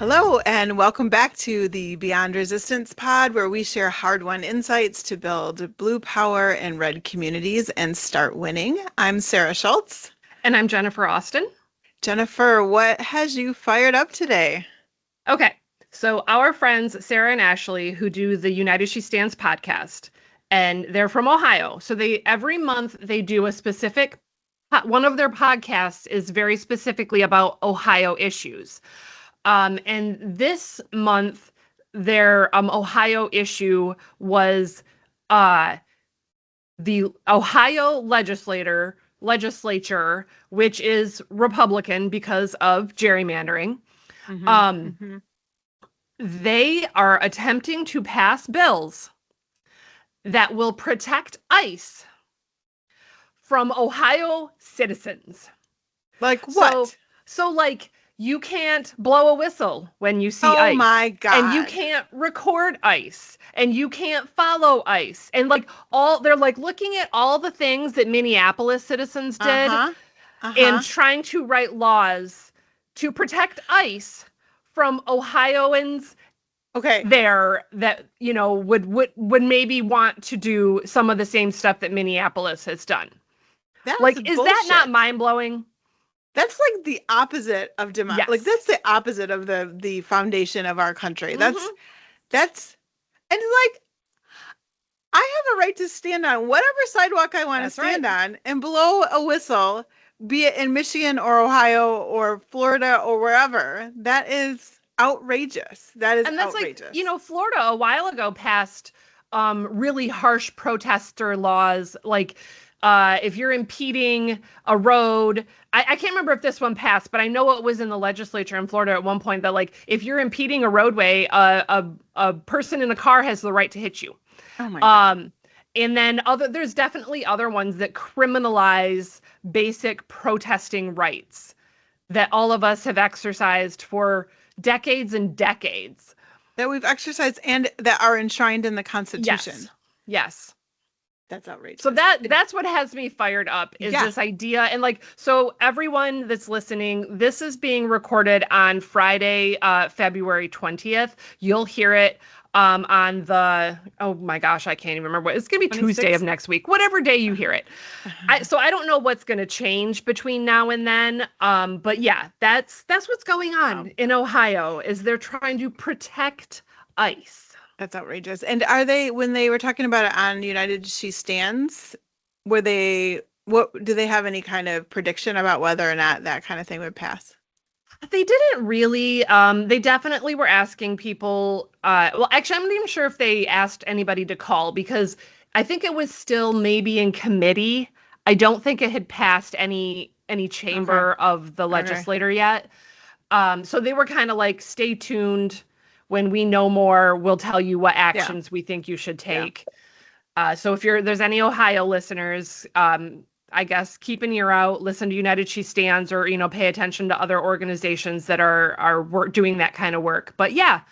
Hello, and welcome back to the Beyond Resistance pod, where we share hard-won insights to build blue power in red communities and start winning. I'm Sarah Schultz. And I'm Jennifer Austin. Jennifer, what has you fired up today? Okay, so our friends Sarah and Ashley, who do the United She Stands podcast, and they're from Ohio. So they every month they do a specific one of their podcasts is very specifically about Ohio issues. And this month, their Ohio issue was the Ohio legislature, which is Republican because of gerrymandering. They are attempting to pass bills that will protect ICE from Ohio citizens. Like what? So like, you can't blow a whistle when you see Oh ICE. my God. And you can't record ICE. And you can't follow ICE. And like they're like looking at all the things that Minneapolis citizens did and trying to write laws to protect ICE from Ohioans there that, you know, would maybe want to do some of the same stuff that Minneapolis has done. That's like, bullshit. Is that not mind-blowing? That's like the opposite of democracy. Yes. Like that's the opposite of the foundation of our country. That's and like I have a right to stand on whatever sidewalk I want to stand on and blow a whistle, be it in Michigan or Ohio or Florida or wherever. That is outrageous. That is outrageous. Like, you know, Florida a while ago passed really harsh protester laws, like if you're impeding a road, I can't remember if this one passed, but I know it was in the legislature in Florida at one point that, like, if you're impeding a roadway, a person in a car has the right to hit you. Oh my God. And then there's definitely other ones that criminalize basic protesting rights that all of us have exercised for decades and decades. That we've exercised and that are enshrined in the Constitution. Yes. That's outrageous. So that's what has me fired up is this idea. And like, so everyone that's listening, this is being recorded on Friday, February 20th. You'll hear it on the, oh my gosh, I can't even remember what, it's going to be 26th? Tuesday of next week, whatever day you hear it. So I don't know what's going to change between now and then. But yeah, that's what's going on in Ohio is they're trying to protect ICE. That's outrageous. And are they, when they were talking about it on United She Stands, do they have any kind of prediction about whether or not that kind of thing would pass? They didn't really. They definitely were asking people. Well, actually, I'm not even sure if they asked anybody to call because I think it was still maybe in committee. I don't think it had passed any chamber of the legislature yet. So they were kind of like, stay tuned. When we know more, we'll tell you what actions we think you should take. So if there's any Ohio listeners, I guess keep an ear out, listen to United She Stands, or, you know, pay attention to other organizations that are doing that kind of work. But yeah,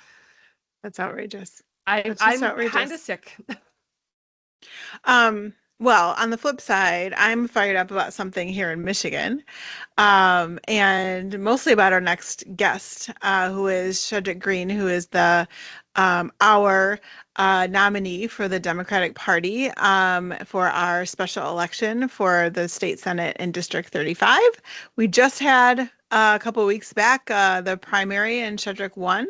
that's outrageous. I'm kind of sick. Well, on the flip side, I'm fired up about something here in Michigan, and mostly about our next guest, who is Chedrick Greene, who is our nominee for the Democratic Party for our special election for the state Senate in District 35. We just had a couple of weeks back the primary, and Chedrick won.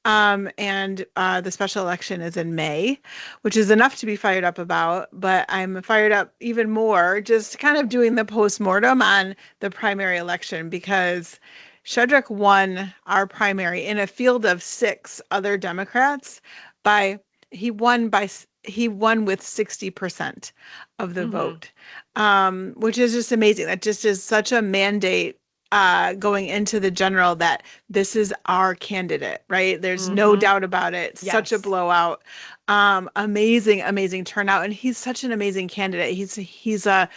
And the special election is in May, which is enough to be fired up about, but I'm fired up even more just kind of doing the postmortem on the primary election because Chedrick won our primary in a field of 6 other Democrats he won with 60% of the vote, which is just amazing. That just is such a mandate going into the general that this is our candidate, right? There's no doubt about it. Such a blowout. Amazing turnout. And he's such an amazing candidate. He's a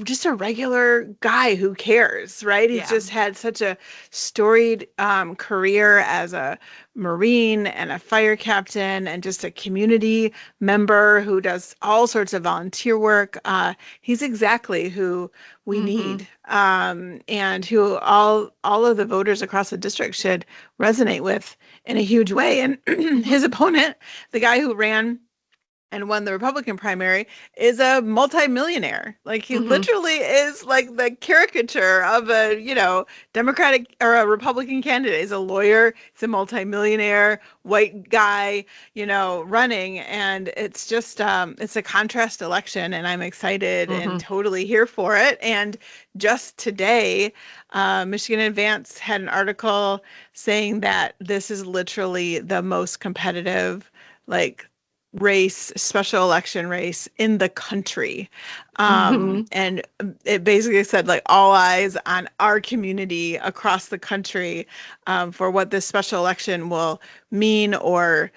just a regular guy who cares, right? He's Yeah. just had such a storied career as a Marine and a fire captain and just a community member who does all sorts of volunteer work. He's exactly who we Mm-hmm. need, and who all of the voters across the district should resonate with in a huge way. And his opponent, the guy who ran and won the Republican primary, is a multimillionaire. Like he Mm-hmm. literally is like the caricature of a, Democratic or a Republican candidate. He's a lawyer, he's a multimillionaire, white guy, running. And it's just it's a contrast election, and I'm excited and Mm-hmm. totally here for it. And just today, Michigan Advance had an article saying that this is literally the most competitive, like, race, special election race in the country. Mm-hmm. And it basically said, like, all eyes on our community across the country, for what this special election will mean, or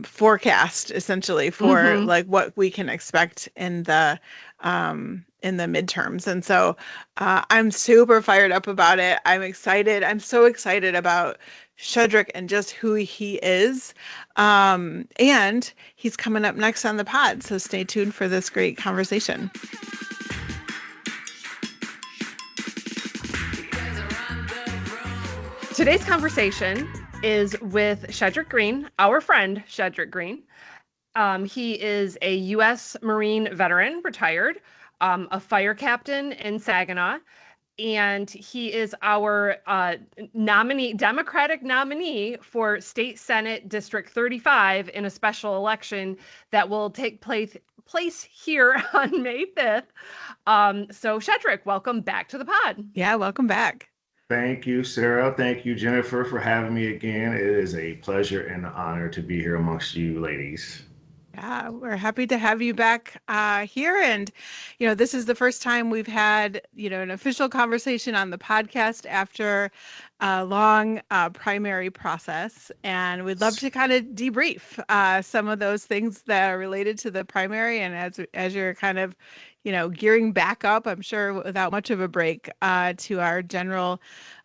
forecast, essentially, for Mm-hmm. like what we can expect in the midterms. And so I'm super fired up about it. I'm excited. I'm so excited about Chedrick and just who he is. And he's coming up next on the pod. So stay tuned for this great conversation. Today's conversation is with Chedrick Greene, our friend Chedrick Greene. He is a U.S. Marine veteran, retired, a fire captain in Saginaw, and he is our nominee, Democratic nominee for State Senate District 35 in a special election that will take place here on May 5th. So, Chedrick, welcome back to the pod. Yeah, welcome back. Thank you, Sarah. Thank you, Jennifer, for having me again. It is a pleasure and an honor to be here amongst you ladies. Yeah, we're happy to have you back here. And, this is the first time we've had, an official conversation on the podcast after a long primary process. And we'd love to kind of debrief some of those things that are related to the primary. And as you're kind of, gearing back up, I'm sure without much of a break, to our general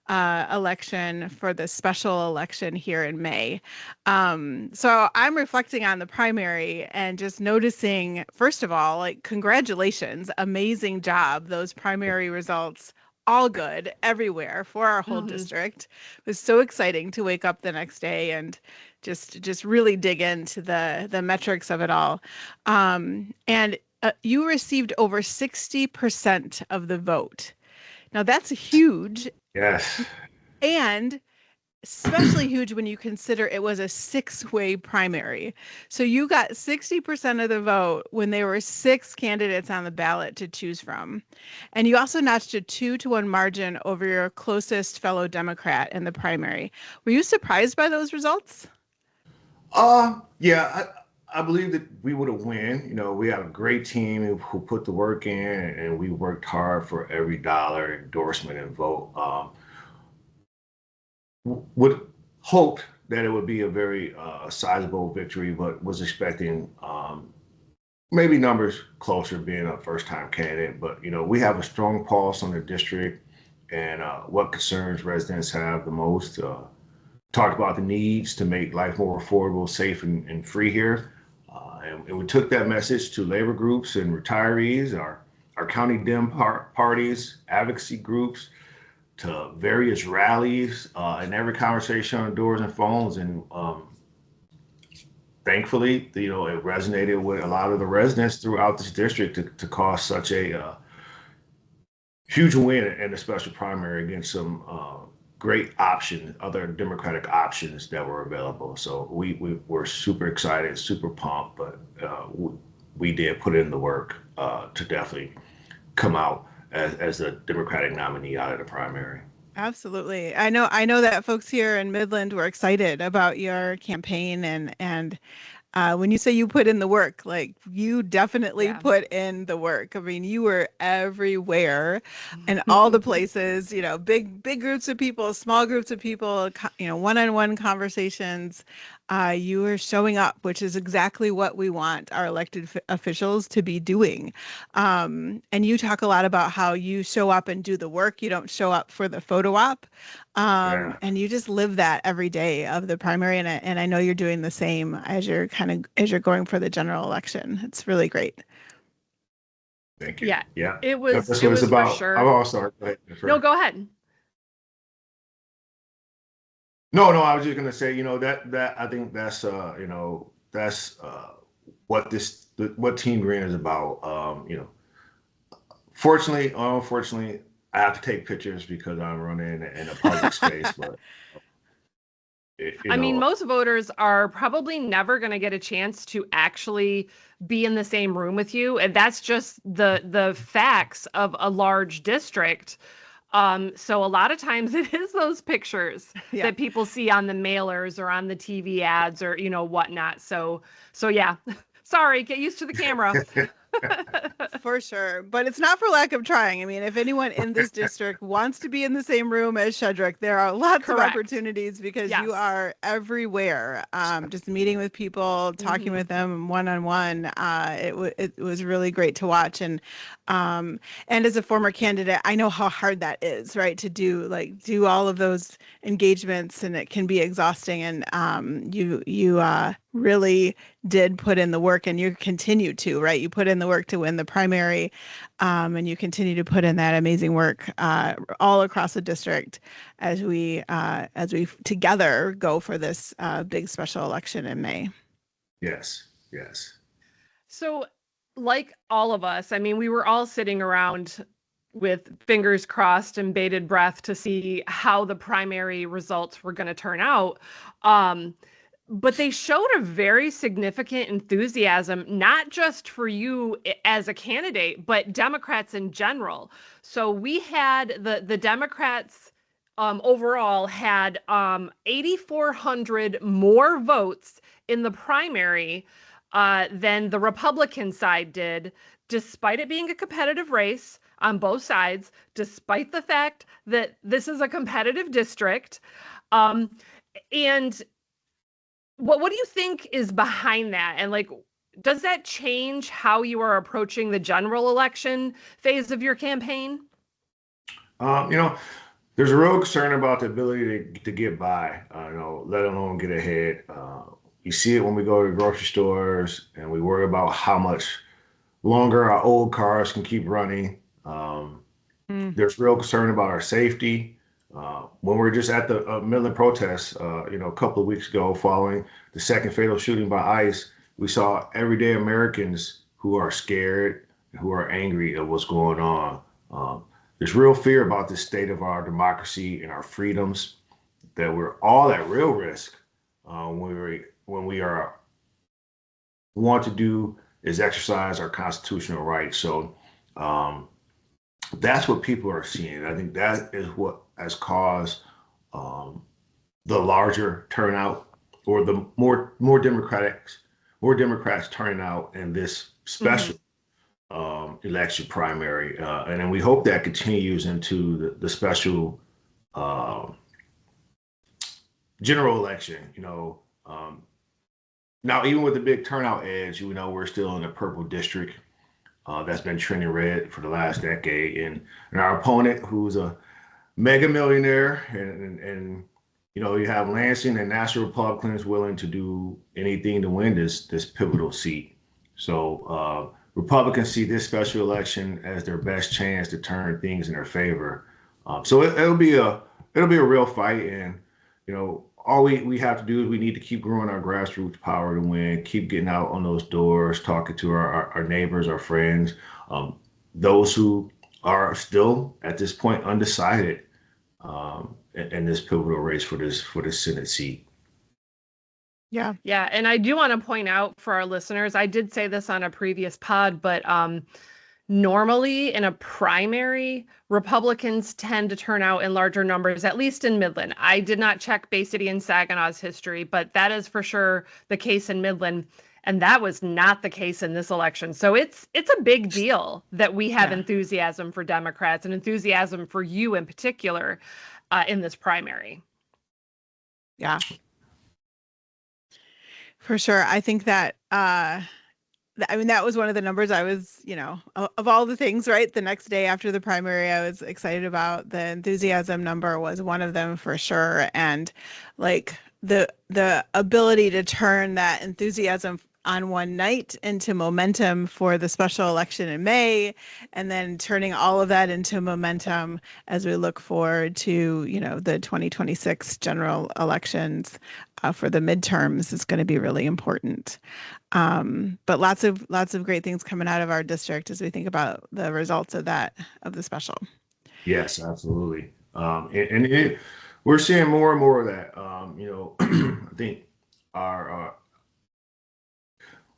election for the special election here in May. So I'm reflecting on the primary and just noticing, first of all, like, congratulations, amazing job. Those primary results, all good everywhere for our whole Mm-hmm. district. It was so exciting to wake up the next day and just really dig into the metrics of it all. And you received over 60% of the vote. Now that's huge, Yes. and especially huge when you consider it was a six-way primary. So you got 60% of the vote when there were six candidates on the ballot to choose from. And you also notched a 2-1 margin over your closest fellow Democrat in the primary. Were you surprised by those results? Yeah, I believe that we would have win. We have a great team who put the work in, and we worked hard for every dollar endorsement and vote. Would hoped that it would be a very sizable victory, but was expecting maybe numbers closer, being a first time candidate. But we have a strong pulse on the district and what concerns residents have the most. Talked about the needs to make life more affordable, safe, and free here. And we took that message to labor groups and retirees, our county Dem parties, advocacy groups, to various rallies, and every conversation on doors and phones. And thankfully, it resonated with a lot of the residents throughout this district to cause such a huge win in the special primary against some great options, other Democratic options that were available. So we were super excited, super pumped, but we did put in the work to definitely come out as the Democratic nominee out of the primary. Absolutely. I know that folks here in Midland were excited about your campaign, and when you say you put in the work, like, you definitely Yeah. put in the work. I mean, you were everywhere and all the places, big groups of people, small groups of people, one-on-one conversations. You are showing up, which is exactly what we want our elected officials to be doing. And you talk a lot about how you show up and do the work. You don't show up for the photo op. Yeah. And you just live that every day of the primary. And I know you're doing the same as you're going for the general election. It's really great. Thank you. Yeah, Yeah. it That's it what it's was for about. sure. I'll start. Go ahead. No, Sure. go ahead. No, I was just gonna say, that I think that's that's what Team Green is about. Fortunately or unfortunately, I have to take pictures because I'm running in a public space, but it, you I mean, know, most voters are probably never going to get a chance to actually be in the same room with you, and that's just the facts of a large district. So a lot of times it is those pictures Yeah. that people see on the mailers or on the TV ads or whatnot. So yeah, sorry, get used to the camera. For sure. But it's not for lack of trying. I mean, if anyone in this district wants to be in the same room as Chedrick, there are lots of Correct. opportunities because you Yes. are everywhere. Just meeting with people, talking Hmm. with them one on one. It was really great to watch. And as a former candidate, I know how hard that is, right? To do all of those engagements, and it can be exhausting. And you really did put in the work, and you continue to, right? You put in the work to win the primary, and you continue to put in that amazing work all across the district as we together go for this big special election in May. yes, yes, So, like all of us, I mean, we were all sitting around with fingers crossed and bated breath to see how the primary results were going to turn out. Um, but they showed a very significant enthusiasm, not just for you as a candidate, but Democrats in general. So we had the Democrats overall had 8,400 more votes in the primary than the Republican side did, despite it being a competitive race on both sides, despite the fact that this is a competitive district. Um, and what do you think is behind that? And like, does that change how you are approaching the general election phase of your campaign? um, you know, there's a real concern about the ability to get by, let alone get ahead. You see it when we go to grocery stores and we worry about how much longer our old cars can keep running. Mm. There's real concern about our safety. When we're just at the Midland protests, a couple of weeks ago, following the second fatal shooting by ICE, we saw everyday Americans who are scared, who are angry at what's going on. Um, there's real fear about the state of our democracy and our freedoms, that we're all at real risk when we are want to do is exercise our constitutional rights. So um, that's what people are seeing. I think that is what has caused um, the larger turnout, or the more Democrats turning out in this special Hmm. election primary, and then we hope that continues into the special uh, general election. Now even with the big turnout edge, we're still in a purple district that's been trending red for the last decade, and our opponent, who's a mega millionaire, and you have Lansing and National Republicans willing to do anything to win this pivotal seat. So Republicans see this special election as their best chance to turn things in their favor. So it'll be a real fight, and all we have to do is we need to keep growing our grassroots power to win, keep getting out on those doors, talking to our neighbors, our friends, um, those who are still at this point undecided in this pivotal race for this Senate seat. Yeah. Yeah, and I do want to point out for our listeners, I did say this on a previous pod, but normally in a primary, Republicans tend to turn out in larger numbers, at least in Midland. I did not check Bay City and Saginaw's history, but that is for sure the case in Midland. And that was not the case in this election. So it's a big deal that we have Yeah. enthusiasm for Democrats and enthusiasm for you in particular in this primary. Yeah. For sure. I think that I mean, that was one of the numbers I was, of all the things, right? The next day after the primary, I was excited about. The enthusiasm number was one of them for sure. And like the ability to turn that enthusiasm on one night into momentum for the special election in May, and then turning all of that into momentum as we look forward to, the 2026 general elections for the midterms is going to be really important. But lots of great things coming out of our district as we think about the results of the special. Yes, absolutely. We're seeing more and more of that. I think our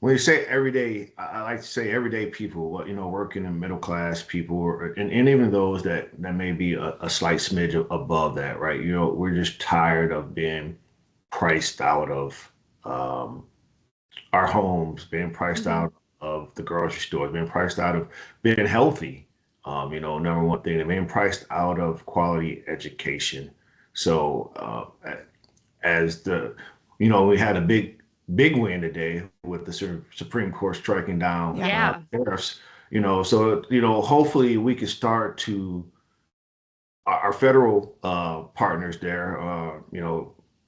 when you say everyday, I like to say everyday people, working in middle class people, and even those that may be a slight smidge above that, right? We're just tired of being priced out of um, our homes, being priced Hmm. out of the grocery stores, being priced out of being healthy. Number one thing, and being priced out of quality education. So as we had a big win today with the Supreme Court striking down Yeah. Yeah. tariffs. So hopefully we can start to our federal partners there. Our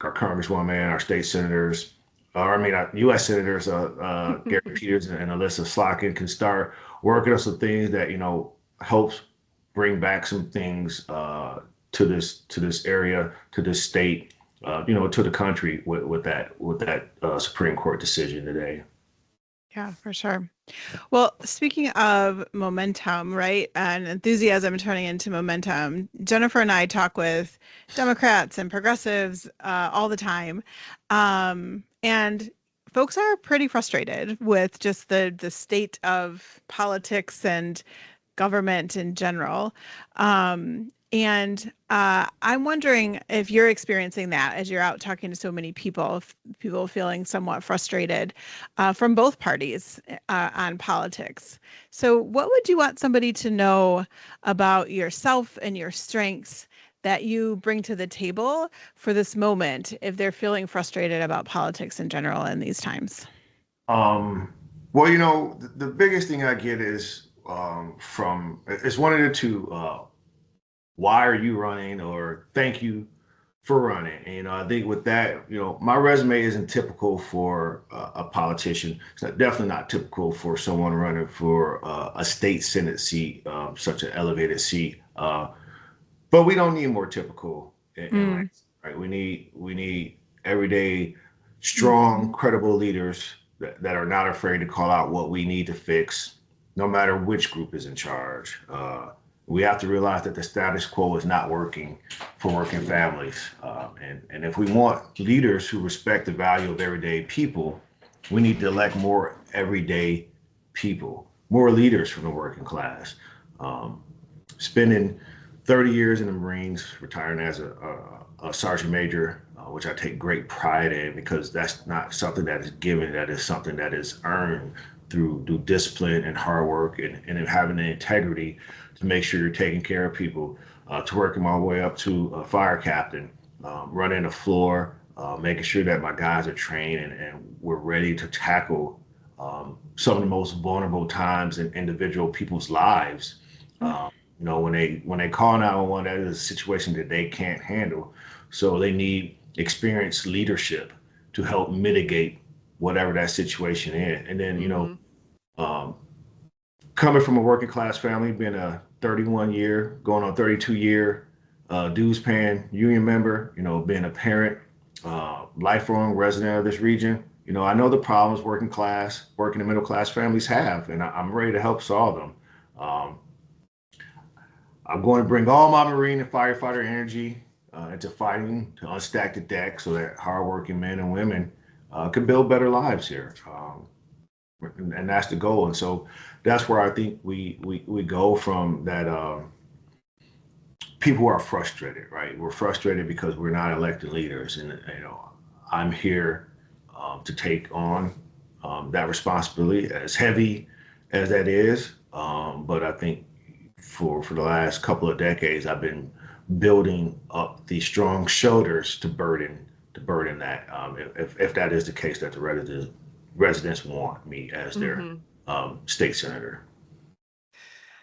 congresswoman, our state senators, or I mean, our U.S. senators, Gary Peters and Alyssa Slotkin can start working on some things that helps bring back some things to this area, to this state, to the country with that Supreme Court decision today. Yeah, for sure. Well, speaking of momentum, right, and enthusiasm turning into momentum, Jennifer and I talk with Democrats and progressives all the time, and folks are pretty frustrated with just the state of politics and government in general. And I'm wondering if you're experiencing that as you're out talking to so many people, if people feeling somewhat frustrated from both parties on politics. So, what would you want somebody to know about yourself and your strengths that you bring to the table for this moment if they're feeling frustrated about politics in general in these times? Um, well, the biggest thing I get is from it's one of the two. Why are you running? Or thank you for running. And, I think with that, my resume isn't typical for a politician. It's definitely not typical for someone running for a state senate seat, such an elevated seat. But we don't need more typical in Mm. Lansing, right? We need everyday, strong, Mhm. credible leaders that are not afraid to call out what we need to fix, no matter which group is in charge. We have to realize that the status quo is not working for working families. And if we want leaders who respect the value of everyday people, we need to elect more everyday people, more leaders from the working class. Um, Spending 30 years in the Marines, retiring as a sergeant major, which I take great pride in because that's not something that is given, that is something that is earned through discipline and hard work and having the integrity to make sure you're taking care of people, to working my way up to a fire captain, running the floor, making sure that my guys are trained and we're ready to tackle some of the most vulnerable times in individual people's lives. When they call 911, that is a situation that they can't handle. So they need experienced leadership to help mitigate whatever that situation is. And then, Hmm. um, coming from a working class family, being a 31 year, going on 32-year dues paying union member, being a parent, lifelong resident of this region, I know the problems working and middle class families have, and I'm ready to help solve them. Um, I'm going to bring all my Marine and firefighter energy into fighting to unstack the deck so that hardworking men and women can build better lives here. And that's the goal. And so that's where I think we go from that. People are frustrated, right? We're frustrated because we're not elected leaders, and I'm here to take on that responsibility, as heavy as that is. But I think for the last couple of decades, I've been building up these strong shoulders to burden burden that if that is the case that the residents want me as their Hmm. state senator.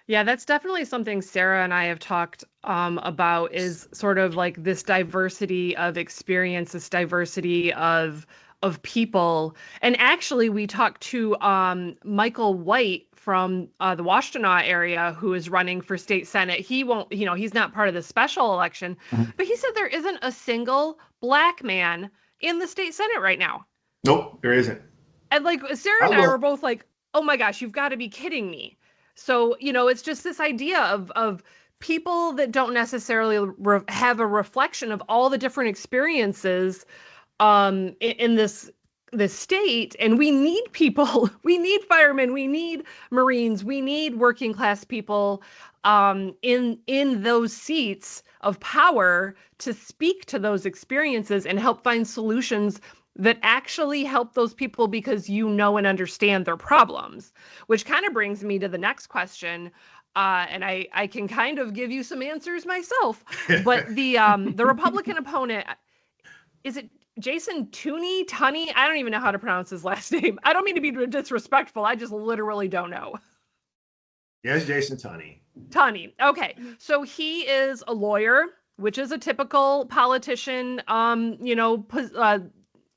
Yeah, that's definitely something Sarah and I have talked about is sort of like this diversity of experience, this diversity of people. And actually, we talked to Michael White from the Washtenaw area who is running for state senate. He won't, he's not part of the special election, Mhm. but he said there isn't a single black man in the state senate right now. Nope, there isn't. And like Sarah I and I look. were both like, "Oh my gosh, you've got to be kidding me." So, it's just this idea of people that don't necessarily have a reflection of all the different experiences in this state, and we need people. We need firemen, we need Marines, we need working class people in those seats of power to speak to those experiences and help find solutions that actually help those people because and understand their problems. Which kind of brings me to the next question. And I can kind of give you some answers myself. But the Republican opponent, is it Jason Tunney? I don't even know how to pronounce his last name. I don't mean to be disrespectful. I just literally don't know. Yes, Jason Tunney. Tunney. Okay. So he is a lawyer, which is a typical politician,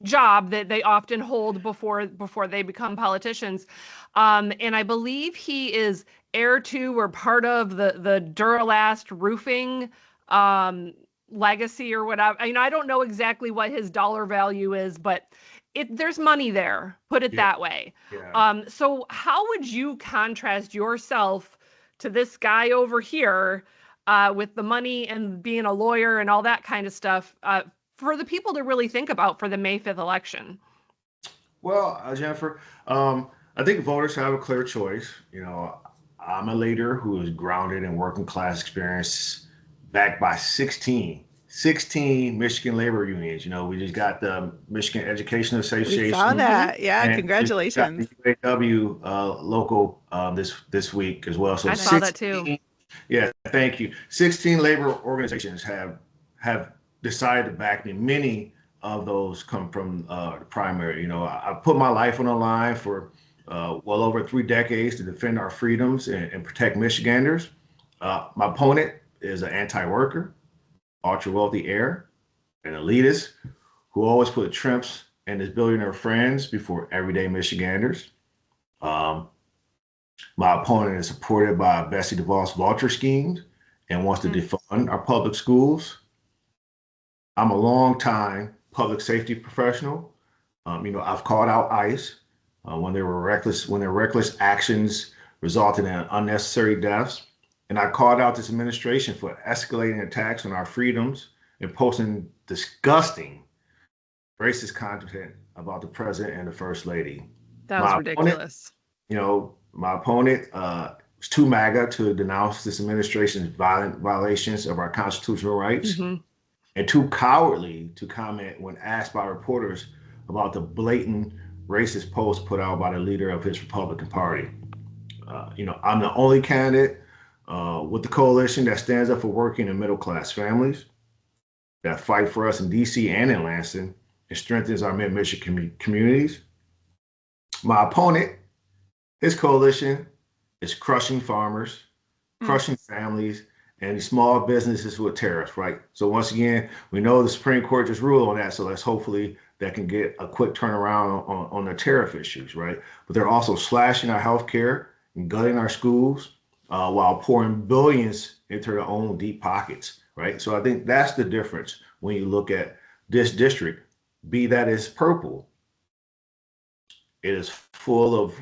job that they often hold before they become politicians. And I believe he is heir to or part of the Duralast roofing legacy or whatever. I don't know exactly what his dollar value is, but there's money there, put it Yeah, that way. yeah. So how would you contrast yourself to this guy over here with the money and being a lawyer and all that kind of stuff for the people to really think about for the May 5th election? Well, Jennifer, I think voters have a clear choice. I'm a leader who is grounded in working class experience, backed by 16 Michigan labor unions. We just got the Michigan Education We saw Association, Hmm. that. Yeah, and we got the congratulations. UAW local this week as well. So I saw that too. 16, yeah, thank you. 16 labor organizations have decided to back me. Many of those come from the primary. I put my life on the line for well over 3 decades to defend our freedoms and protect Michiganders. My opponent is an anti-worker, ultra-wealthy heir, an elitist who always put Trimps and his billionaire friends before everyday Michiganders. Um, my opponent is supported by Bessie DeVos vulture schemes and wants to defund our public schools. I'm a long time public safety professional. I've called out ICE when their reckless actions resulted in unnecessary deaths. And I called out this administration for escalating attacks on our freedoms and posting disgusting racist content about the president and the first lady. That was My opponent, ridiculous. was too MAGA to denounce this administration's violent violations of our constitutional rights, Hmm. and too cowardly to comment when asked by reporters about the blatant racist post put out by the leader of his Republican Party. I'm the only candidate with the coalition that stands up for working and middle class families, that fight for us in DC and in Lansing, and strengthens our mid Michigan communities. My opponent, his coalition, is crushing farmers, Mm. crushing families, and these small businesses with tariffs, right? So once again, we know the Supreme Court just ruled on that, so let's hopefully that can get a quick turnaround on the tariff issues, right? But they're also slashing our healthcare and gutting our schools while pouring billions into their own deep pockets, right? So I think that's the difference when you look at this district, be that is purple. It is full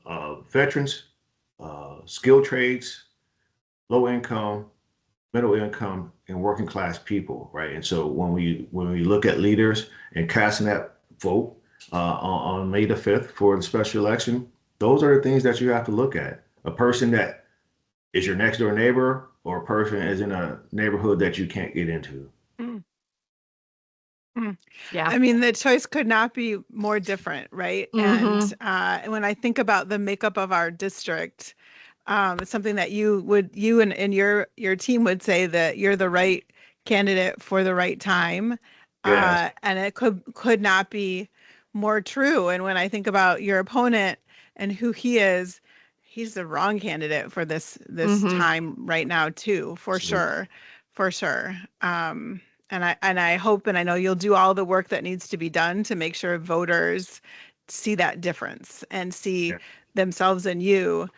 of veterans, skilled trades, low income, middle income, and working class people, right? And so when we look at leaders and casting that vote on May the 5th for the special election, those are the things that you have to look at. A person that is your next door neighbor, or a person is in a neighborhood that you can't get into. Mm. Mm. Yeah. I mean, the choice could not be more different, right? And Hmm. when I think about the makeup of our district, it's something that you and your team would say that you're the right candidate for the right time. Yes. And it could not be more true. And when I think about your opponent and who he is, he's the wrong candidate for this Mm-hmm. time right now too, for Absolutely. sure, for sure. And I hope and I know you'll do all the work that needs to be done to make sure voters see that difference and see Yeah. themselves in you,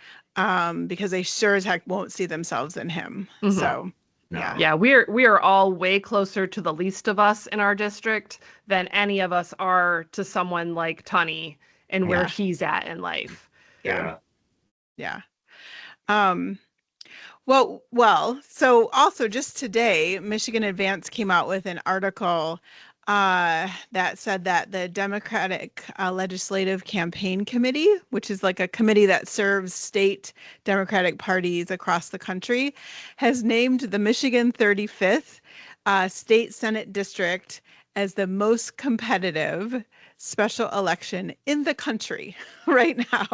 because they sure as heck won't see themselves in him. Mm-hmm. No. So, yeah. No. Yeah, we are all way closer to the least of us in our district than any of us are to someone like Tunney and where Yeah. he's at in life. Yeah. Yeah. Yeah. Um, so also just today, Michigan Advance came out with an article that said that the Democratic Legislative Campaign Committee, which is like a committee that serves state Democratic parties across the country, has named the Michigan 35th State Senate District as the most competitive special election in the country right now.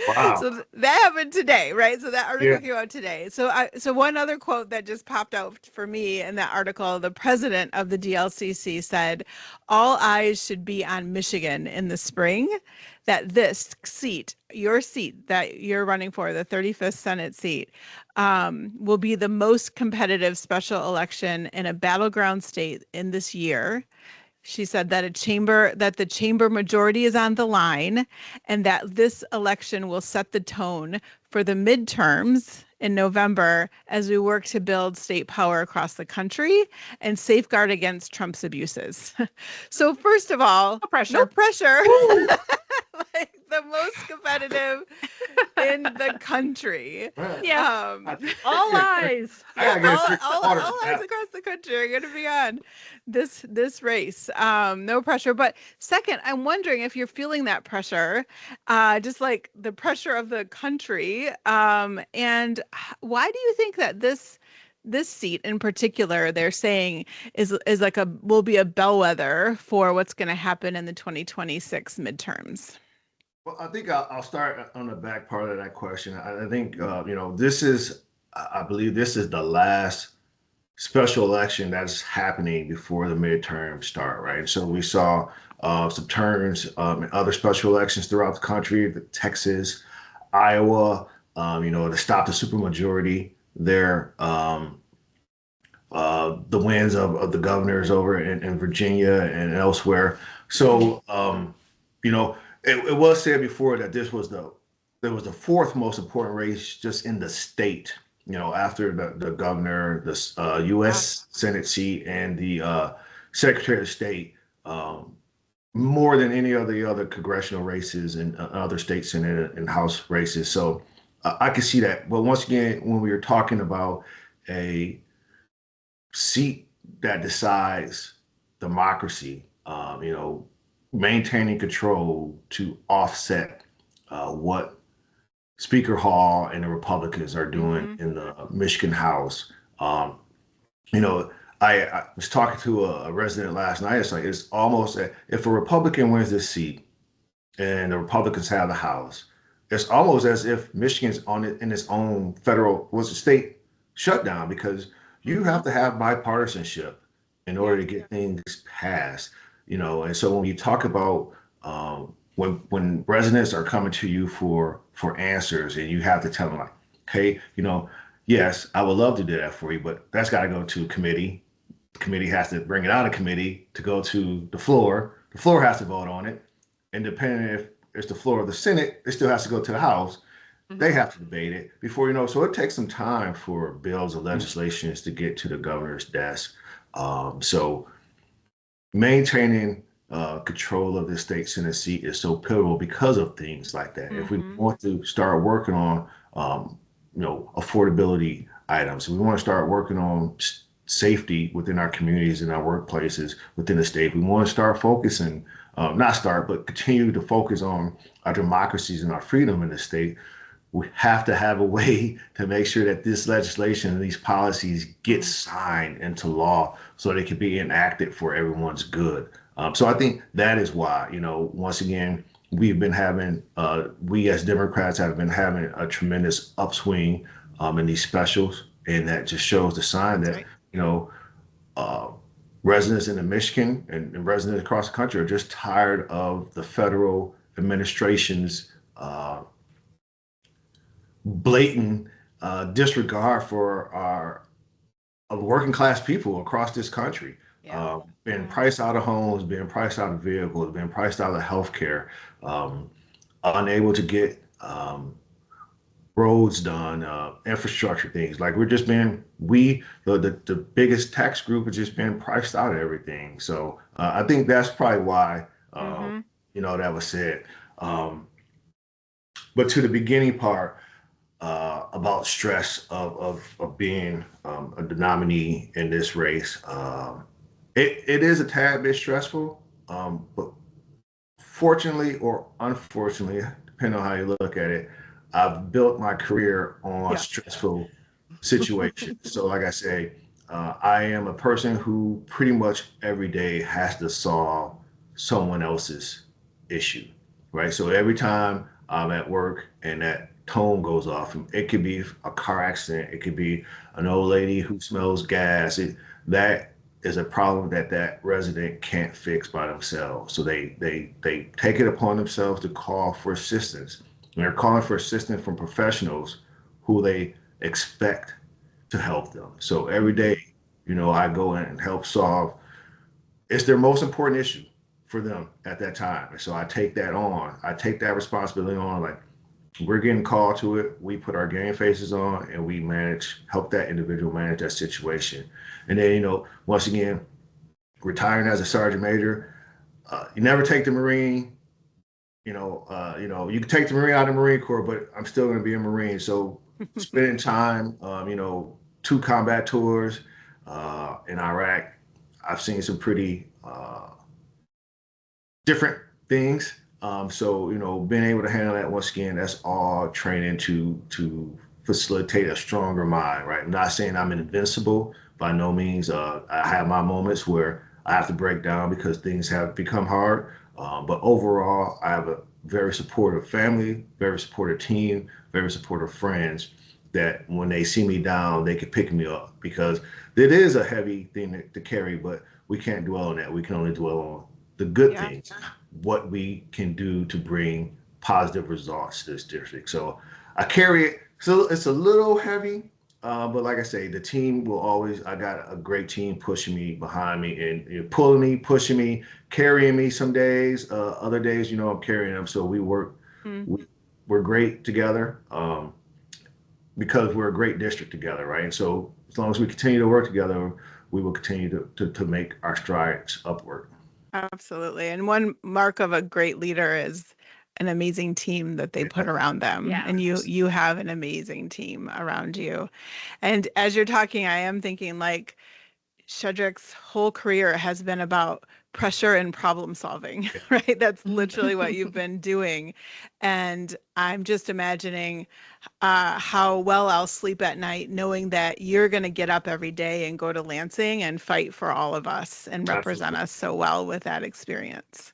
Wow. So that happened today, right? So that article Yeah. came out today. So one other quote that just popped out for me in that article, the president of the DLCC said, "All eyes should be on Michigan in the spring, that this seat, your seat that you're running for, the 35th Senate seat, will be the most competitive special election in a battleground state in this year." She said that the chamber majority is on the line and that this election will set the tone for the midterms in November as we work to build state power across the country and safeguard against Trump's abuses. So first of all, No no pressure. pressure. Woo! Like the most competitive in the country. Man, Yeah, I, all eyes. I Yeah, gotta get a drink of water all for eyes that. across the country are going to be on this race. No pressure. But second, I'm wondering if you're feeling that pressure, just like the pressure of the country. And why do you think that this seat in particular, they're saying is like will be a bellwether for what's going to happen in the 2026 midterms? Well, I think I'll start on the back part of that question. I think this is, I believe this is the last special election that's happening before the midterms start, right? So we saw some turns in other special elections throughout the country, Texas, Iowa, to stop the supermajority there. The wins of the governors over in Virginia and elsewhere. So, it was said before that there was the fourth most important race just in the state. After the governor, the Wow. U.S. Senate seat, and the Secretary of State, more than any of the other congressional races and other state Senate and House races. So I can see that. But once again, when we were talking about a seat that decides democracy, maintaining control to offset what Speaker Hall and the Republicans are doing Mm-hmm. in the Michigan House. Um, you know, I was talking to a resident last night. It's like it's almost if a Republican wins this seat and the Republicans have the House, it's almost as if Michigan's on it in its own federal was a state shutdown because you Mm-hmm. have to have bipartisanship in order Yeah. to get things passed. And so when you talk about when residents are coming to you for answers and you have to tell them like, hey, yes, I would love to do that for you, but that's got to go to committee. The committee has to bring it out of committee to go to the floor. The floor has to vote on it, and depending if it's the floor of the Senate, it still has to go to the House. They Mhm. have to debate it before so it takes some time for bills and legislations to get to the governor's desk. So maintaining control of the state Senate seat is so pivotal because of things like that. If we Mm-hmm. want to start working on, affordability items, we want to start working on safety within our communities and our workplaces within the state. We want to start focusing, not start, but continue to focus on our democracies and our freedom in the state. We have to have a way to make sure that this legislation and these policies get signed into law so they can be enacted for everyone's good. So I think that is why, once again, we as Democrats have been having a tremendous upswing in these specials. And that just shows the sign That's that, right. you know, uh, residents in Michigan and residents across the country are just tired of the federal administration's blatant disregard for our of working class people across this country. Yeah. Being priced out of homes, being priced out of vehicles, being priced out of healthcare, um, unable to get roads done, infrastructure things. Like we're just being, the biggest tax group is just being priced out of everything. So I think that's probably why, Mm-hmm. that was said. But to the beginning part, about stress of being a nominee in this race. It is a tad bit stressful, but fortunately or unfortunately, depending on how you look at it, I've built my career on Yeah. stressful situations. So, like I say, I am a person who pretty much every day has to solve someone else's issue, right? So every time I'm at work and that tone goes off, it could be a car accident, it could be an old lady who smells gas. That is a problem that resident can't fix by themselves. So they take it upon themselves to call for assistance. And they're calling for assistance from professionals who they expect to help them. So every day, I go in and help solve. It's their most important issue for them at that time. And so I take that on. I take that responsibility on. Like, we're getting called to it. We put our game faces on and we help that individual manage that situation. And then, once again, retiring as a sergeant major, you never take the Marine. You can take the Marine out of the Marine Corps, but I'm still going to be a Marine. So spending time, 2 combat tours in Iraq, I've seen some pretty different things. So being able to handle that, once again, that's all training to facilitate a stronger mind, right? I'm not saying I'm invincible by no means. I have my moments where I have to break down because things have become hard. But overall, I have a very supportive family, very supportive team, very supportive friends that when they see me down, they can pick me up because it is a heavy thing to carry, but we can't dwell on that. We can only dwell on the good Yeah. things, what we can do to bring positive results to this district. So I carry it. So it's a little heavy, but like I say, the team will always, I got a great team pushing me behind me and pulling me, pushing me, carrying me some days. Other days, I'm carrying them. So we work, Mm. we're great together because we're a great district together, right? And so as long as we continue to work together, we will continue to make our strides upward. Absolutely. And one mark of a great leader is an amazing team that they put around them. Yeah. And you have an amazing team around you. And as you're talking, I am thinking like Chedrick's whole career has been about pressure and problem solving, right? That's literally what you've been doing. And I'm just imagining how well I'll sleep at night knowing that you're going to get up every day and go to Lansing and fight for all of us and represent Absolutely. us so well with that experience.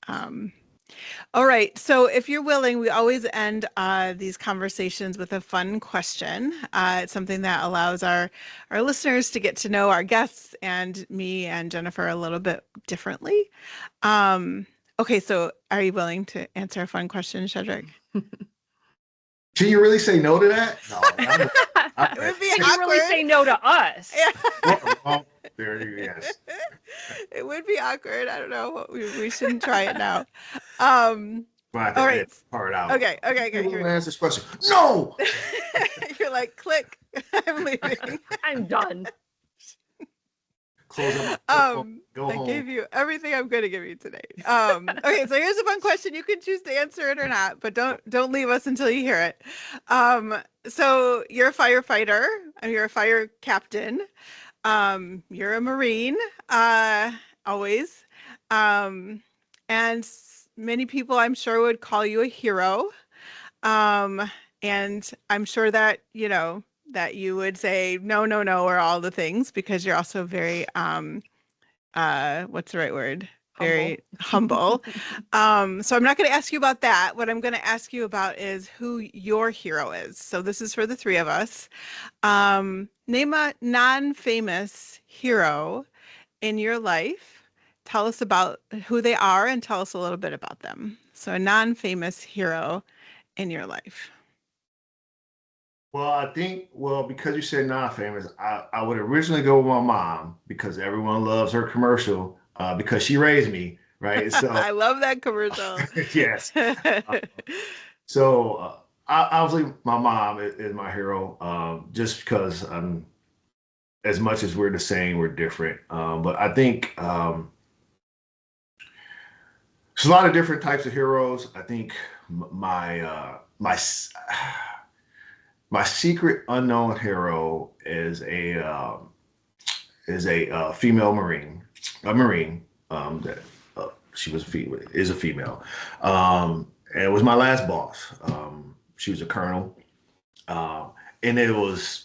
Um, all right. So if you're willing, we always end these conversations with a fun question. It's something that allows our listeners to get to know our guests and me and Jennifer a little bit differently. Okay, so are you willing to answer a fun question, Chedrick? Can you really say no to that? No, It would be Can you really say no to us? Yeah. there you yes. It would be awkward. I don't know. We shouldn't try it now. Um, We'll have to all edit right. part out. Okay. You Here will we answer this question. No. You're like, click. I'm leaving. I'm done. Close up my phone. Go I home. gave you everything I'm going to give you today. Okay, so here's a fun question. You can choose to answer it or not, but don't leave us until you hear it. So you're a firefighter, and you're a fire captain. You're a Marine, always. Um, and many people I'm sure would call you a hero. Um, and I'm sure that, that you would say no, or all the things because you're also very, what's the right word? Very humble. So I'm not going to ask you about that. What I'm going to ask you about is who your hero is. So this is for the three of us. Name a non-famous hero in your life. Tell us about who they are and tell us a little bit about them. So a non-famous hero in your life. Well, I think, because you said non-famous, I would originally go with my mom because everyone loves her commercial because she raised me, right? So, I love that commercial. yes. Uh, so, obviously, my mom is my hero just because as much as we're the same, we're different. But I think there's a lot of different types of heroes. I think my secret unknown hero is a female Marine, a Marine that she was is a female, and it was my last boss. She was a colonel, and it was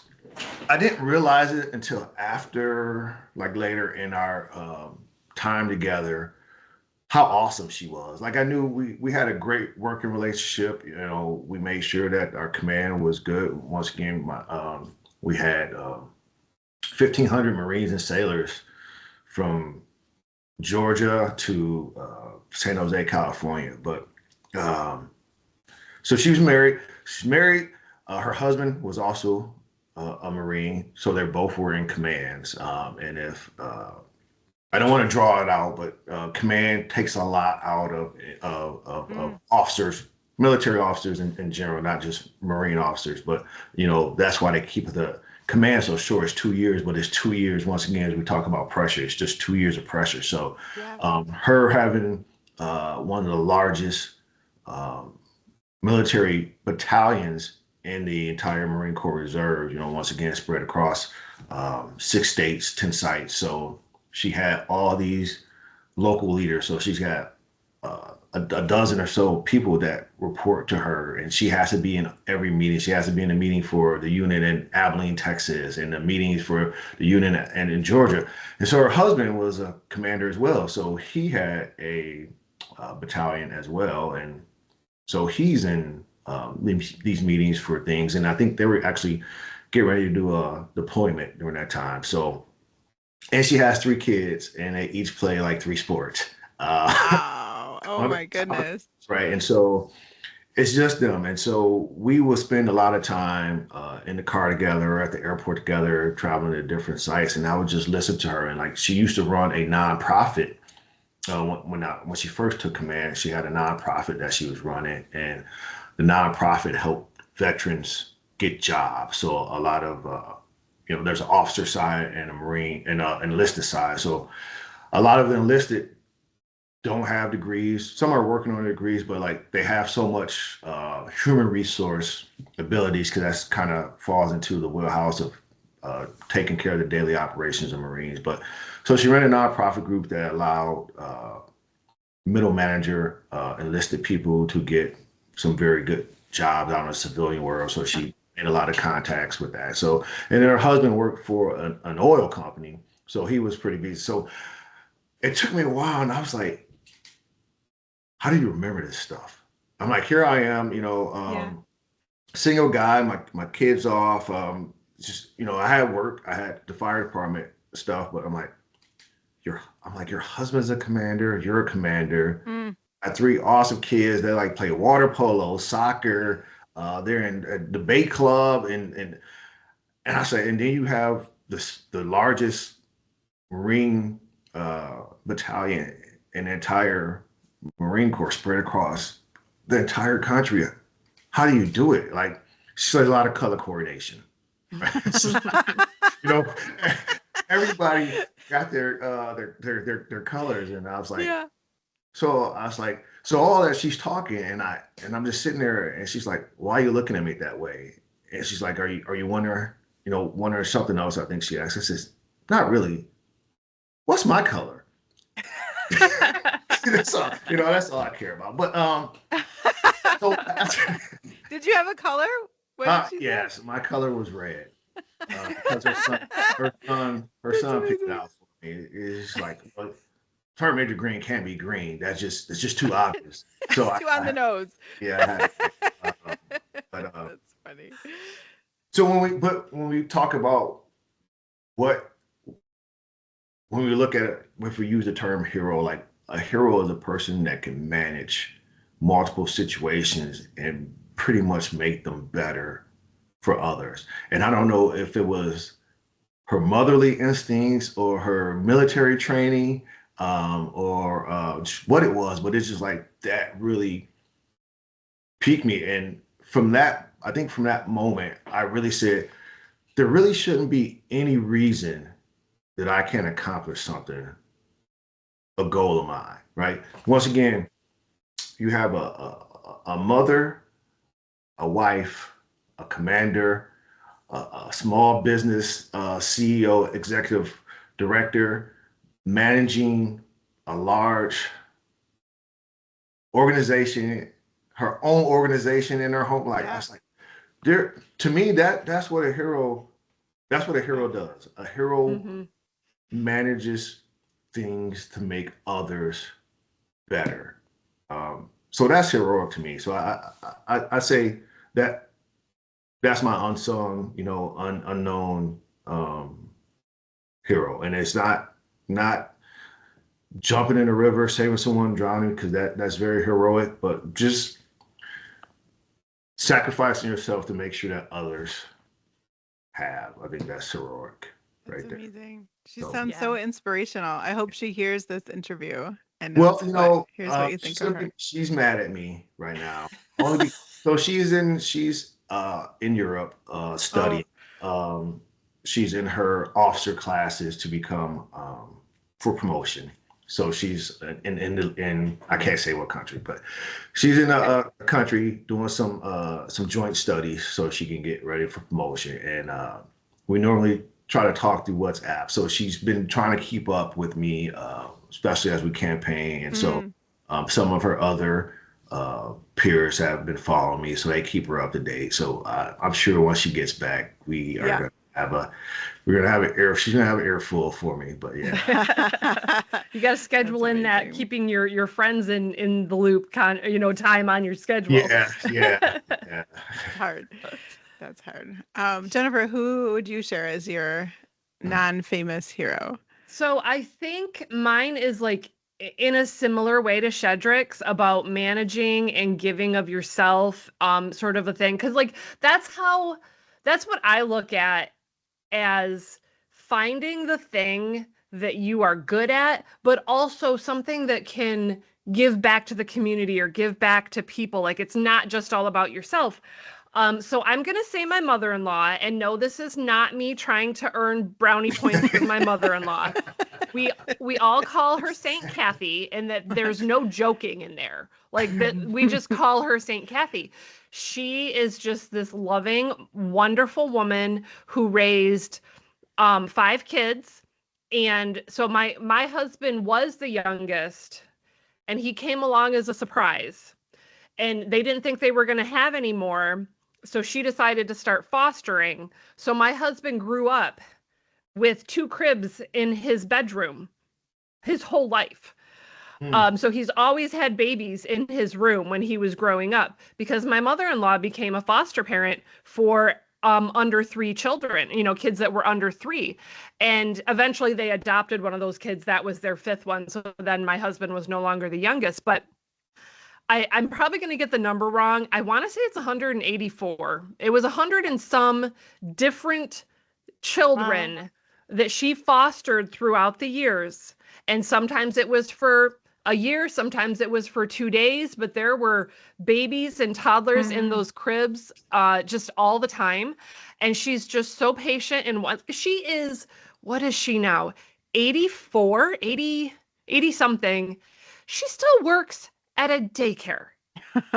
I didn't realize it until after, like later in our time together, how awesome she was. Like I knew we had a great working relationship. You know, we made sure that our command was good. Once again, we had 1,500 Marines and sailors from Georgia to San Jose, California. But um, so she was married. She's married. Her husband was also a Marine, so they both were in commands. And if I don't want to draw it out, but command takes a lot out of Mm. officers, military officers in general, not just Marine officers. But that's why they keep the command so short. It's 2 years, but it's 2 years. Once again, as we talk about pressure, it's just 2 years of pressure. So Yeah. her having one of the largest um, military battalions in the entire Marine Corps Reserve, once again spread across 6 states, 10 sites. So she had all these local leaders. So she's got a dozen or so people that report to her, and she has to be in every meeting. She has to be in a meeting for the unit in Abilene, Texas, and the meetings for the unit and in Georgia. And so her husband was a commander as well. So he had a battalion as well, and so he's in these meetings for things. And I think they were actually getting ready to do a deployment during that time. So and she has 3 kids, and they each play like 3 sports. Wow. Oh On my goodness. right, and so it's just them, and so we will spend a lot of time in the car together, or at the airport together, traveling to different sites, and I would just listen to her. And like she used to run a nonprofit. When she first took command, she had a nonprofit that she was running, and the nonprofit helped veterans get jobs. So a lot of there's an officer side and a Marine and an enlisted side. So a lot of the enlisted don't have degrees. Some are working on their degrees, but like they have so much human resource abilities because that's kind of falls into the wheelhouse of taking care of the daily operations of Marines. But so she ran a nonprofit group that allowed middle manager enlisted people to get some very good jobs out in the civilian world. So she made a lot of contacts with that. So and then her husband worked for an oil company, so he was pretty busy. So it took me a while, and I was like, how do you remember this stuff? I'm like, here I am, Yeah. single guy, my kids off. Just I had work, I had the fire department stuff, but your husband's a commander, you're a commander. Mm. I had 3 awesome kids. They like play water polo, soccer. They're in a debate club, and I say, and then you have the largest Marine battalion in the entire Marine Corps spread across the entire country. How do you do it? Like, she says a lot of color coordination. Right? you know, everybody got their colors, and I was like, Yeah. so all that she's talking, and I'm just sitting there, and she's like, why are you looking at me that way? And she's like, are you wondering something else? I think she asked. I says, not really. What's my color? That's all I care about. But so Did you have a color? What did she say? yes, my color was red because her son picked it Amazing. out for me. It's like, well, Sergeant Major Green can't be green. That's just too obvious. So Too on the nose. yeah, I had but That's funny. so when we talk about what when we look at it, if we use the term hero, like a hero is a person that can manage multiple situations and pretty much make them better for others. And I don't know if it was her motherly instincts or her military training, or what it was, but it's just like that really piqued me. And from that, I think from that moment, I really said, there really shouldn't be any reason that I can't accomplish something, a goal of mine, right? Once again, you have a mother, a wife, a commander, a small business CEO, executive director, managing a large organization, her own organization in her home. Like I Yeah. was like, there to me that's what a hero. That's what a hero does. A hero Mm-hmm. manages things to make others better. So that's heroic to me. So I say that that's my unsung, unknown hero, and it's not jumping in the river, saving someone drowning, because that's very heroic, but just sacrificing yourself to make sure that others have. I think that's heroic That's right there. amazing. She So, sounds Yeah. so inspirational. I hope she hears this interview and well, knows what here's what you think she's of her. she's mad at me right now. Only so she's in Europe Oh, studying. Um, she's in her officer classes to become for promotion. So she's in I can't say what country, but she's in a country doing some joint studies so she can get ready for promotion. And we normally try to talk through WhatsApp. So she's been trying to keep up with me, especially as we campaign. And so mm, some of her other peers have been following me, so they keep her up to date. So I'm sure once she gets back, we are yeah. gonna have a we're gonna have an ear. She's gonna have an earful for me. But yeah, You got to That's schedule in that amazing. keeping your friends in the loop time on your schedule. yeah, yeah, yeah. It's hard. That's hard. Jennifer, who would you share as your non-famous hero? So I think mine is like in a similar way to Shedrick's about managing and giving of yourself, sort of a thing. Cause like that's what I look at as finding the thing that you are good at, but also something that can give back to the community or give back to people. Like it's not just all about yourself. So I'm gonna say my mother-in-law, and no, this is not me trying to earn brownie points with my mother-in-law. We we all call her Saint Kathy, and that there's no joking in there. Like that, we just call her Saint Kathy. She is just this loving, wonderful woman who raised 5 kids. And so my husband was the youngest, and he came along as a surprise. And they didn't think they were going to have any more. So she decided to start fostering. So my husband grew up with 2 cribs in his bedroom his whole life. Hmm. So he's always had babies in his room when he was growing up because my mother-in-law became a foster parent for under 3 children, kids that were under 3. And eventually they adopted one of those kids. That was their 5th one. So then my husband was no longer the youngest. But I'm probably going to get the number wrong. I want to say it's 184. It was 100 and some different Wow. children that she fostered throughout the years. And sometimes it was for a year, sometimes it was for 2 days, but there were babies and toddlers in Mhm. those cribs just all the time. And she's just so patient. And what is she now? 84, 80 something. She still works at a daycare.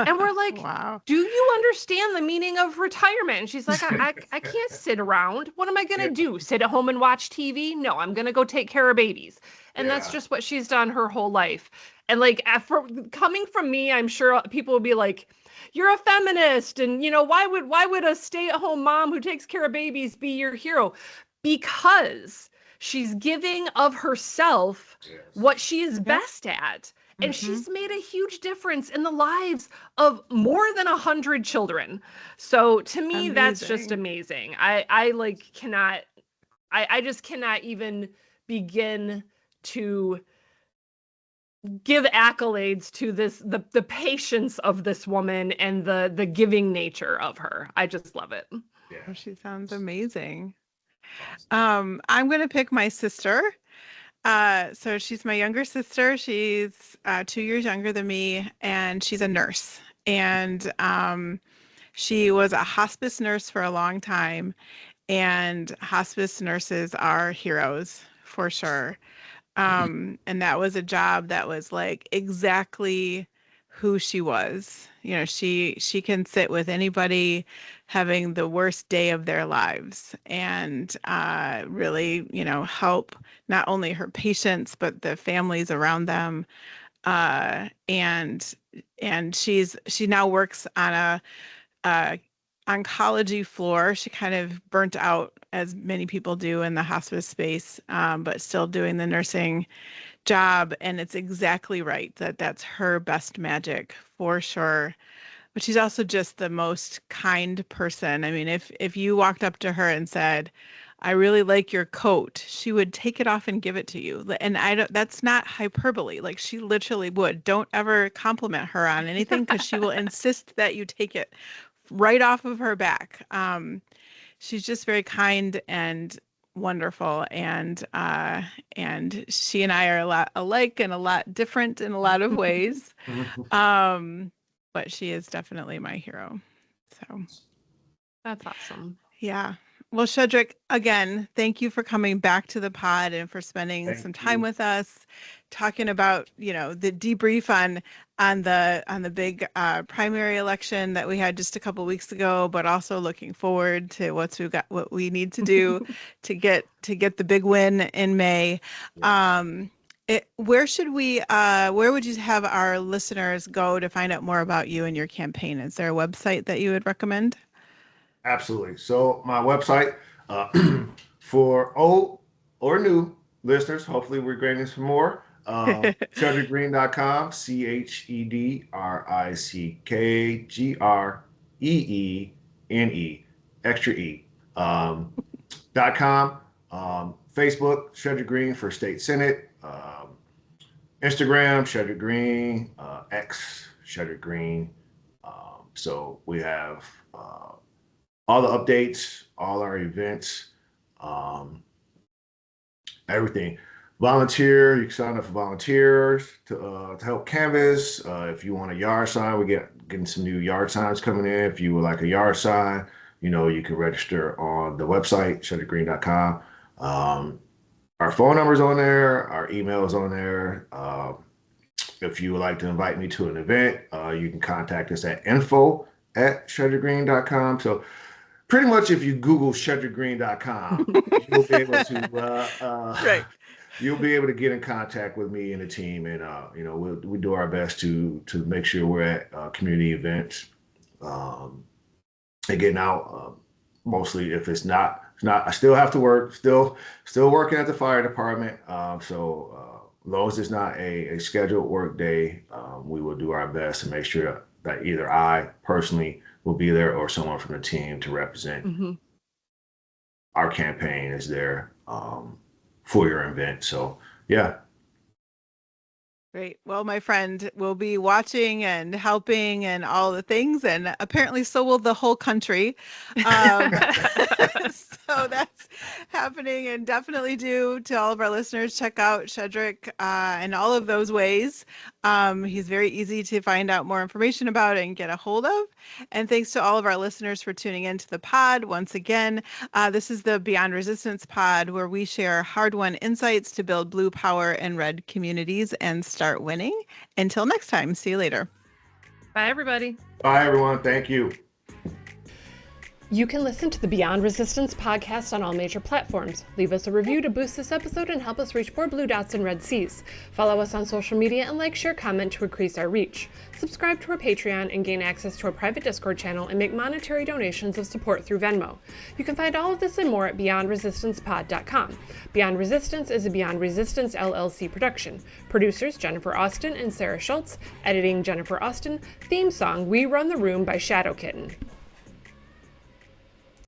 And we're like, Wow. do you understand the meaning of retirement? And she's like, I can't sit around. What am I going Yeah, to do? Sit at home and watch TV? No, I'm going to go take care of babies. And that's yeah, just what she's done her whole life. And like, coming from me, I'm sure people will be like, you're a feminist. And, why would a stay at home mom who takes care of babies be your hero? Because she's giving of herself yes. what she is Yep. best at. And Mhm. she's made a huge difference in the lives of more than 100 children. So to me, that's just Amazing. amazing. I just cannot even begin to give accolades to the patience of this woman and the giving nature of her. I just love it. Yeah. Oh, she sounds amazing. Awesome. I'm gonna pick my sister. So she's my younger sister. She's 2 years younger than me, and she's a nurse. And she was a hospice nurse for a long time, and hospice nurses are heroes for sure. And that was a job that was like exactly who she was. You know, she can sit with anybody having the worst day of their lives and really, you know, help not only her patients but the families around them. And she now works on a oncology floor. She kind of burnt out, as many people do in the hospice space, but still doing the nursing job. And it's exactly right that that's her best magic for sure. But she's also just the most kind person. I mean, if you walked up to her and said, "I really like your coat," she would take it off and give it to you. And I don't, that's not hyperbole. Like she literally would. Don't ever compliment her on anything because she will insist that you take it right off of her back. She's just very kind and wonderful, and she and I are a lot alike and a lot different in a lot of ways. But she is definitely my hero. So That's awesome. yeah. Well, Chedrick, again, thank you for coming back to the pod and for spending Thank some time you. with us, talking about, you know, the debrief on the big primary election that we had just a couple weeks ago, but also looking forward to what we need to do to get the big win in May. Yeah. Where would you have our listeners go to find out more about you and your campaign? Is there a website that you would recommend? Absolutely. So my website for old or new listeners, hopefully we're gaining some more. Chedrickgreene.com, ChedrickGreene, extra E. .com, Facebook, Chedrick Greene for State Senate, Instagram, Chedrick Greene, X, Chedrick Greene. So we have all the updates, all our events, um, everything. Volunteer, you can sign up for volunteers to help canvas. If you want a yard sign, we're getting some new yard signs coming in. If you would like a yard sign, you know, you can register on the website, chedrickgreene.com. Our phone number's on there, our email is on there. If you would like to invite me to an event, you can contact us at info@chedrickgreene.com. So pretty much if you Google chedrickgreene.com, you'll be able to Right. you'll be able to get in contact with me and the team, and you know, we do our best to make sure we're at community events, and getting out. Mostly, if it's not, I still have to work. Still working at the fire department. So as long as it's not a scheduled work day, we will do our best to make sure that either I personally will be there or someone from the team to represent our campaign is there for your event. So yeah. Great. Well, my friend will be watching and helping and all the things, and apparently so will the whole country. Um, so that's happening, and definitely do to all of our listeners check out Chedrick in all of those ways. He's very easy to find out more information about and get a hold of. And thanks to all of our listeners for tuning into the pod once again. This is the Beyond Resistance pod, where we share hard-won insights to build blue power in red communities and start winning. Until next time, see you later. Bye, everybody. Bye, everyone. Thank you. You can listen to the Beyond Resistance podcast on all major platforms. Leave us a review to boost this episode and help us reach more blue dots and red seas. Follow us on social media and like, share, comment to increase our reach. Subscribe to our Patreon and gain access to our private Discord channel and make monetary donations of support through Venmo. You can find all of this and more at beyondresistancepod.com. Beyond Resistance is a Beyond Resistance LLC production. Producers Jennifer Austin and Sarah Schultz. Editing Jennifer Austin. Theme song We Run the Room by Shadow Kitten.